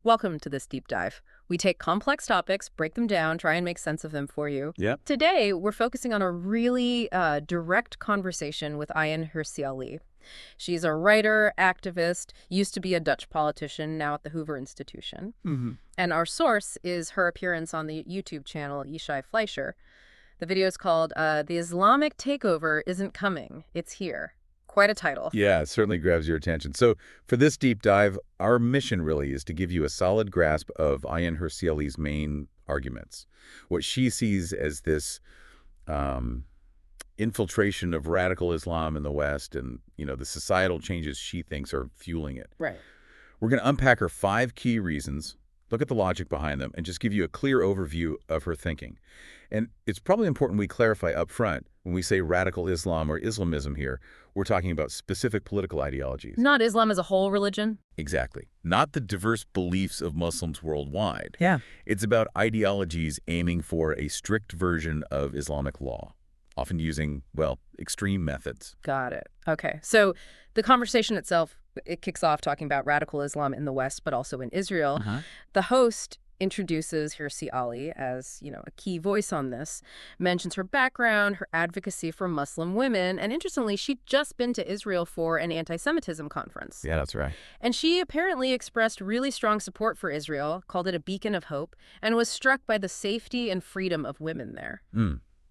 Welcome to this deep dive. We take complex topics, break them down, try and make sense of them for you. Yeah. Today, we're focusing on a really direct conversation with Ayaan Hirsi Ali. She's a writer, activist, used to be a Dutch politician, now at the Hoover Institution. Hmm. And our source is her appearance on the YouTube channel Yishai Fleischer. The video is called The Islamic Takeover Isn't Coming, It's Here. Quite a title. Yeah, it certainly grabs your attention. So for this deep dive, our mission really is to give you a solid grasp of Ayaan Hirsi Ali's main arguments. What she sees as this infiltration of radical Islam in the West and, the societal changes she thinks are fueling it. Right. We're going to unpack her 5 key reasons, look at the logic behind them, and just give you a clear overview of her thinking. And it's probably important we clarify up front, when we say radical Islam or Islamism here, we're talking about specific political ideologies. Not Islam as a whole religion? Exactly. Not the diverse beliefs of Muslims worldwide. Yeah. It's about ideologies aiming for a strict version of Islamic law, often using, extreme methods. Got it. Okay. So the conversation itself, it kicks off talking about radical Islam in the West, but also in Israel. The host introduces Hirsi Ali as, a key voice on this, mentions her background, her advocacy for Muslim women, and interestingly, she'd just been to Israel for an anti-Semitism conference. Yeah, that's right. And she apparently expressed really strong support for Israel, called it a beacon of hope, and was struck by the safety and freedom of women there.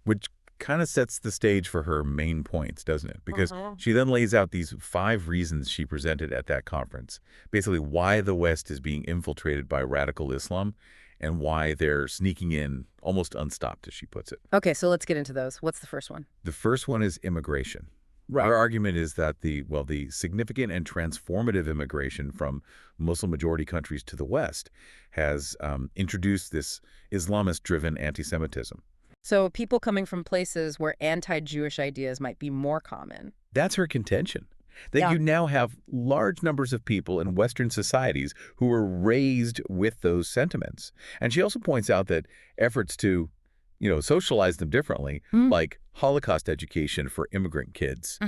Which kind of sets the stage for her main points, doesn't it? Because she then lays out these 5 reasons she presented at that conference. Basically, why the West is being infiltrated by radical Islam and why they're sneaking in almost unstopped, as she puts it. Okay, so let's get into those. What's the first one? The first one is immigration. Right. Our argument is that the significant and transformative immigration from Muslim-majority countries to the West has introduced this Islamist-driven anti-Semitism. So people coming from places where anti-Jewish ideas might be more common. That's her contention, that you now have large numbers of people in Western societies who were raised with those sentiments. And she also points out that efforts to, socialize them differently, like Holocaust education for immigrant kids,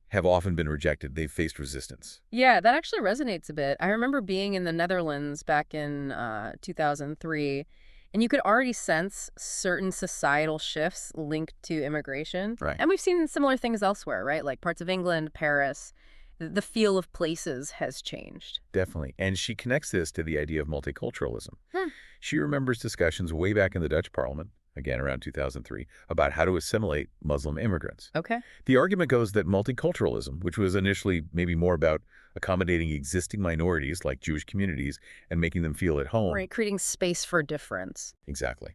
have often been rejected. They've faced resistance. Yeah, that actually resonates a bit. I remember being in the Netherlands back in 2003, and you could already sense certain societal shifts linked to immigration. Right. And we've seen similar things elsewhere, right? Like parts of England, Paris. The feel of places has changed. Definitely. And she connects this to the idea of multiculturalism. She remembers discussions way back in the Dutch Parliament, again around 2003, about how to assimilate Muslim immigrants. Okay. The argument goes that multiculturalism, which was initially maybe more about accommodating existing minorities like Jewish communities and making them feel at home. Right, creating space for difference. Exactly.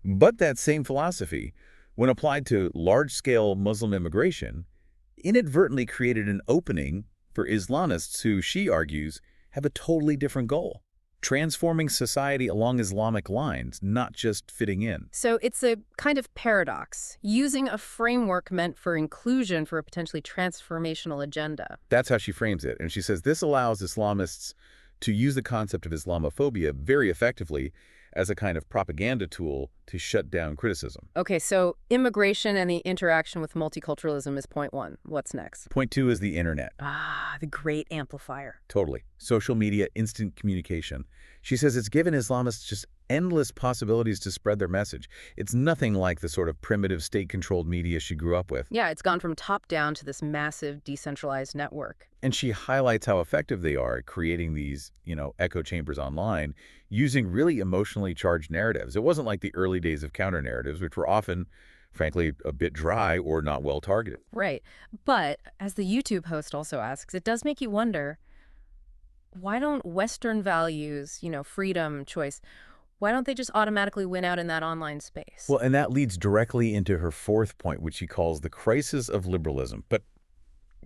But that same philosophy, when applied to large-scale Muslim immigration, inadvertently created an opening for Islamists who, she argues, have a totally different goal: transforming society along Islamic lines, not just fitting in. So it's a kind of paradox, using a framework meant for inclusion for a potentially transformational agenda. That's how she frames it. And she says this allows Islamists to use the concept of Islamophobia very effectively as a kind of propaganda tool to shut down criticism. Okay, so immigration and the interaction with multiculturalism is point 1. What's next? Point 2 is the internet. Ah, the great amplifier. Totally. Social media, instant communication. She says it's given Islamists just endless possibilities to spread their message. It's nothing like the sort of primitive state-controlled media she grew up with. Yeah, it's gone from top down to this massive decentralized network. And she highlights how effective they are at creating these, echo chambers online using really emotionally charged narratives. It wasn't like the early days of counter-narratives, which were often, frankly, a bit dry or not well targeted. Right. But as the YouTube host also asks, it does make you wonder, why don't Western values, freedom, choice, why don't they just automatically win out in that online space? Well, and that leads directly into her 4th point, which she calls the crisis of liberalism. But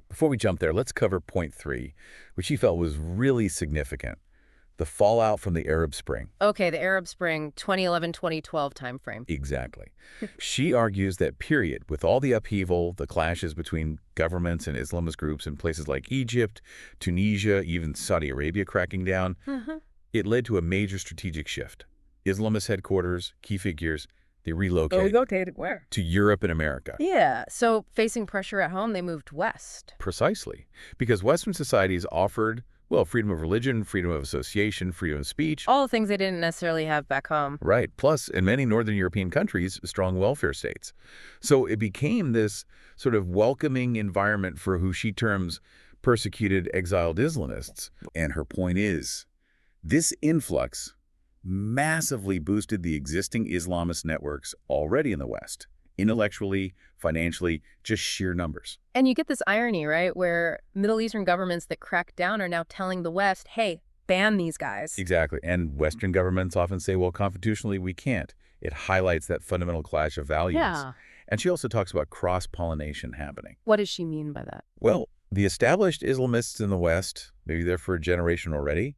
before we jump there, let's cover point 3, which she felt was really significant: the fallout from the Arab Spring. Okay, the Arab Spring, 2011-2012 timeframe. Exactly. She argues that period, with all the upheaval, the clashes between governments and Islamist groups in places like Egypt, Tunisia, even Saudi Arabia cracking down, it led to a major strategic shift. Islamist headquarters, key figures, they relocated where? to Europe and America. Yeah, so facing pressure at home, they moved west. Precisely. Because Western societies offered Well, freedom of religion, freedom of association, freedom of speech. All the things they didn't necessarily have back home. Right. Plus, in many Northern European countries, strong welfare states. So it became this sort of welcoming environment for who she terms persecuted exiled Islamists. And her point is, this influx massively boosted the existing Islamist networks already in the West. Intellectually, financially, just sheer numbers. And you get this irony, right, where Middle Eastern governments that crack down are now telling the West, hey, ban these guys. Exactly. And Western governments often say, well, constitutionally, we can't. It highlights that fundamental clash of values. Yeah. And she also talks about cross-pollination happening. What does she mean by that? Well, the established Islamists in the West, maybe they're for a generation already,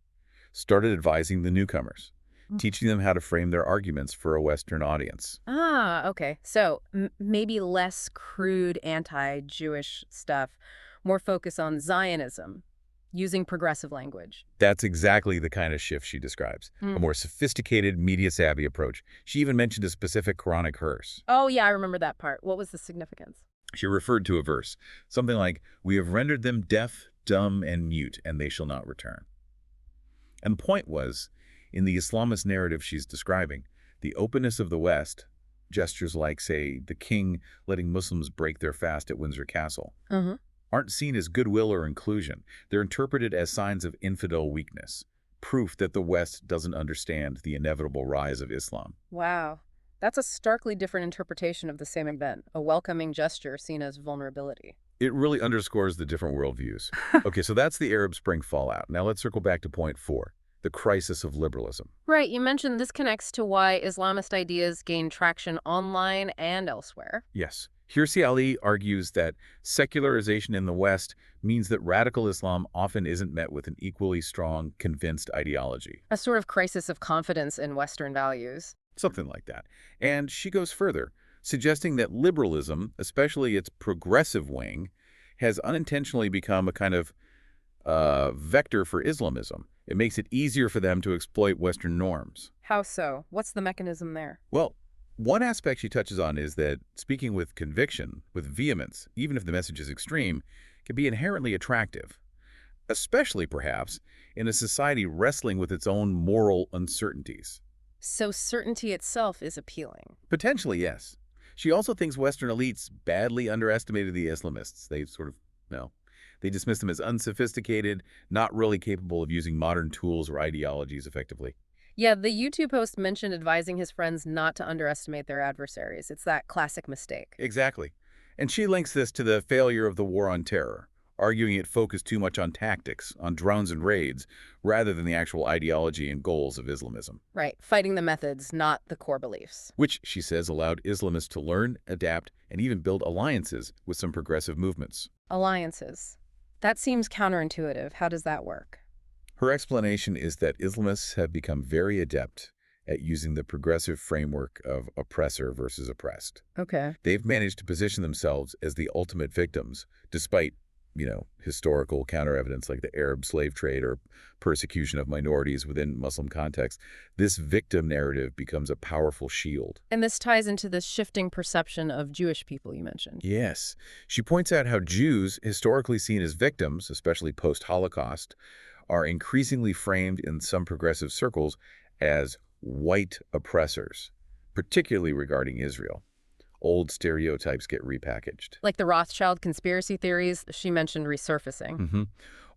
started advising the newcomers, teaching them how to frame their arguments for a Western audience. Ah, okay. So maybe less crude anti-Jewish stuff, more focus on Zionism, using progressive language. That's exactly the kind of shift she describes, a more sophisticated, media-savvy approach. She even mentioned a specific Quranic verse. Oh, yeah, I remember that part. What was the significance? She referred to a verse, something like, "We have rendered them deaf, dumb, and mute, and they shall not return." And the point was, in the Islamist narrative she's describing, the openness of the West, gestures like, say, the king letting Muslims break their fast at Windsor Castle, aren't seen as goodwill or inclusion. They're interpreted as signs of infidel weakness, proof that the West doesn't understand the inevitable rise of Islam. Wow. That's a starkly different interpretation of the same event, a welcoming gesture seen as vulnerability. It really underscores the different worldviews. Okay, so that's the Arab Spring fallout. Now let's circle back to point 4. The crisis of liberalism. Right, you mentioned this connects to why Islamist ideas gain traction online and elsewhere. Yes. Hirsi Ali argues that secularization in the West means that radical Islam often isn't met with an equally strong, convinced ideology. A sort of crisis of confidence in Western values. Something like that. And she goes further, suggesting that liberalism, especially its progressive wing, has unintentionally become a kind of vector for Islamism. It makes it easier for them to exploit Western norms. How so? What's the mechanism there? Well, one aspect she touches on is that speaking with conviction, with vehemence, even if the message is extreme, can be inherently attractive, especially perhaps in a society wrestling with its own moral uncertainties. So certainty itself is appealing. Potentially, yes. She also thinks Western elites badly underestimated the Islamists. They they dismiss them as unsophisticated, not really capable of using modern tools or ideologies effectively. Yeah, the YouTube host mentioned advising his friends not to underestimate their adversaries. It's that classic mistake. Exactly. And she links this to the failure of the war on terror, arguing it focused too much on tactics, on drones and raids, rather than the actual ideology and goals of Islamism. Right, fighting the methods, not the core beliefs. Which, she says, allowed Islamists to learn, adapt, and even build alliances with some progressive movements. Alliances. That seems counterintuitive. How does that work? Her explanation is that Islamists have become very adept at using the progressive framework of oppressor versus oppressed. Okay. They've managed to position themselves as the ultimate victims, despite, historical counter-evidence like the Arab slave trade or persecution of minorities within Muslim context. This victim narrative becomes a powerful shield. And this ties into the shifting perception of Jewish people you mentioned. Yes. She points out how Jews, historically seen as victims, especially post-Holocaust, are increasingly framed in some progressive circles as white oppressors, particularly regarding Israel. Old stereotypes get repackaged. Like the Rothschild conspiracy theories she mentioned resurfacing.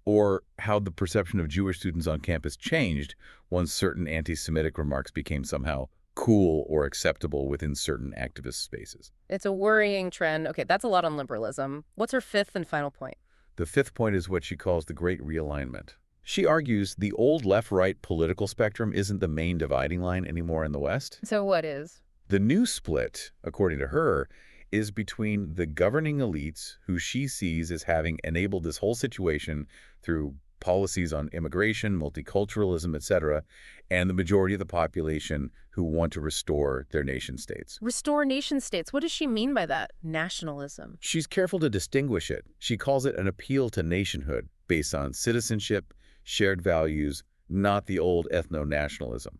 Or how the perception of Jewish students on campus changed once certain anti-Semitic remarks became somehow cool or acceptable within certain activist spaces. It's a worrying trend. Okay, that's a lot on liberalism. What's her fifth and final point? The fifth point is what she calls the Great Realignment. She argues the old left-right political spectrum isn't the main dividing line anymore in the West. So what is? The new split, according to her, is between the governing elites, who she sees as having enabled this whole situation through policies on immigration, multiculturalism, etc., and the majority of the population who want to restore their nation states. Restore nation states. What does she mean by that? Nationalism. She's careful to distinguish it. She calls it an appeal to nationhood based on citizenship, shared values, not the old ethno-nationalism.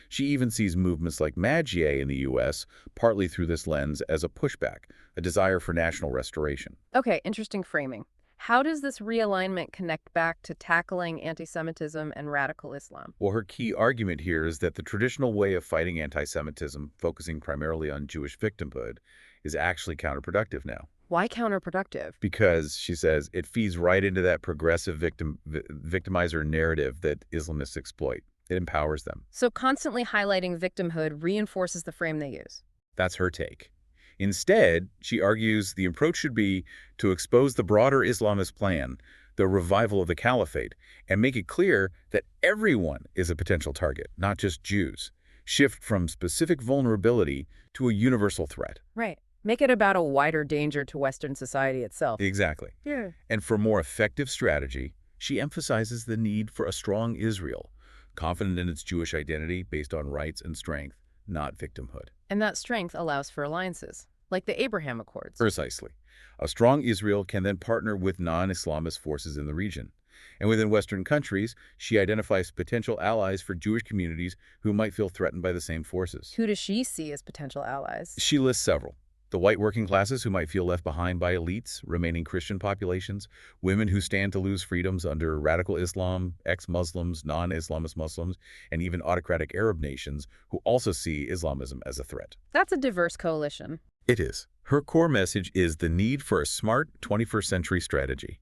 She even sees movements like Maggie in the U.S., partly through this lens, as a pushback, a desire for national restoration. Okay, interesting framing. How does this realignment connect back to tackling anti-Semitism and radical Islam? Well, her key argument here is that the traditional way of fighting anti-Semitism, focusing primarily on Jewish victimhood, is actually counterproductive now. Why counterproductive? Because, she says, it feeds right into that progressive victimizer narrative that Islamists exploit. It empowers them. So constantly highlighting victimhood reinforces the frame they use. That's her take. Instead, she argues the approach should be to expose the broader Islamist plan, the revival of the caliphate, and make it clear that everyone is a potential target, not just Jews. Shift from specific vulnerability to a universal threat. Right. Make it about a wider danger to Western society itself. Exactly. Yeah. And for more effective strategy, she emphasizes the need for a strong Israel, confident in its Jewish identity based on rights and strength, not victimhood. And that strength allows for alliances, like the Abraham Accords. Precisely. A strong Israel can then partner with non-Islamist forces in the region. And within Western countries, she identifies potential allies for Jewish communities who might feel threatened by the same forces. Who does she see as potential allies? She lists several. The white working classes who might feel left behind by elites, remaining Christian populations, women who stand to lose freedoms under radical Islam, ex-Muslims, non-Islamist Muslims, and even autocratic Arab nations who also see Islamism as a threat. That's a diverse coalition. It is. Her core message is the need for a smart 21st century strategy.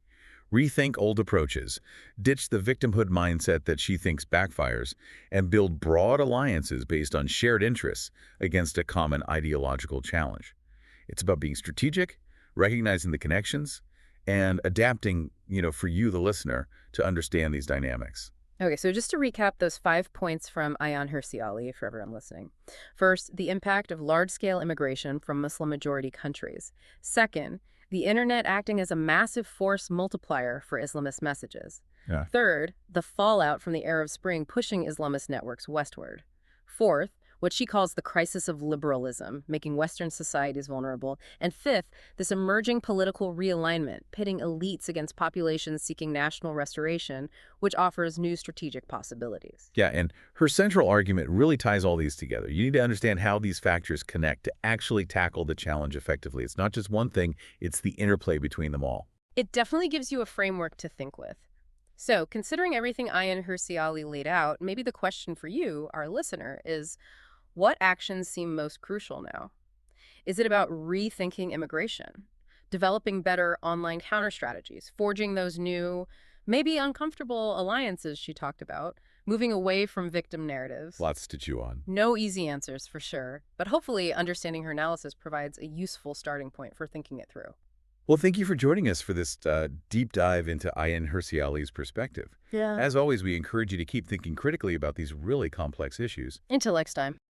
Rethink old approaches, ditch the victimhood mindset that she thinks backfires, and build broad alliances based on shared interests against a common ideological challenge. It's about being strategic, recognizing the connections, and adapting, for you, the listener, to understand these dynamics. Okay, so just to recap those 5 points from Ayaan Hirsi Ali for everyone listening. First, the impact of large-scale immigration from Muslim-majority countries. Second, the internet acting as a massive force multiplier for Islamist messages. Yeah. Third, the fallout from the Arab Spring pushing Islamist networks westward. Fourth, what she calls the crisis of liberalism, making Western societies vulnerable. And fifth, this emerging political realignment, pitting elites against populations seeking national restoration, which offers new strategic possibilities. Yeah, and her central argument really ties all these together. You need to understand how these factors connect to actually tackle the challenge effectively. It's not just one thing, it's the interplay between them all. It definitely gives you a framework to think with. So, considering everything Ayaan Hirsi Ali laid out, maybe the question for you, our listener, is what actions seem most crucial now? Is it about rethinking immigration, developing better online counter strategies, forging those new, maybe uncomfortable alliances she talked about, moving away from victim narratives? Lots to chew on. No easy answers for sure, but hopefully understanding her analysis provides a useful starting point for thinking it through. Well, thank you for joining us for this deep dive into Ayaan Hirsi Ali's perspective. Yeah. As always, we encourage you to keep thinking critically about these really complex issues. Until next time.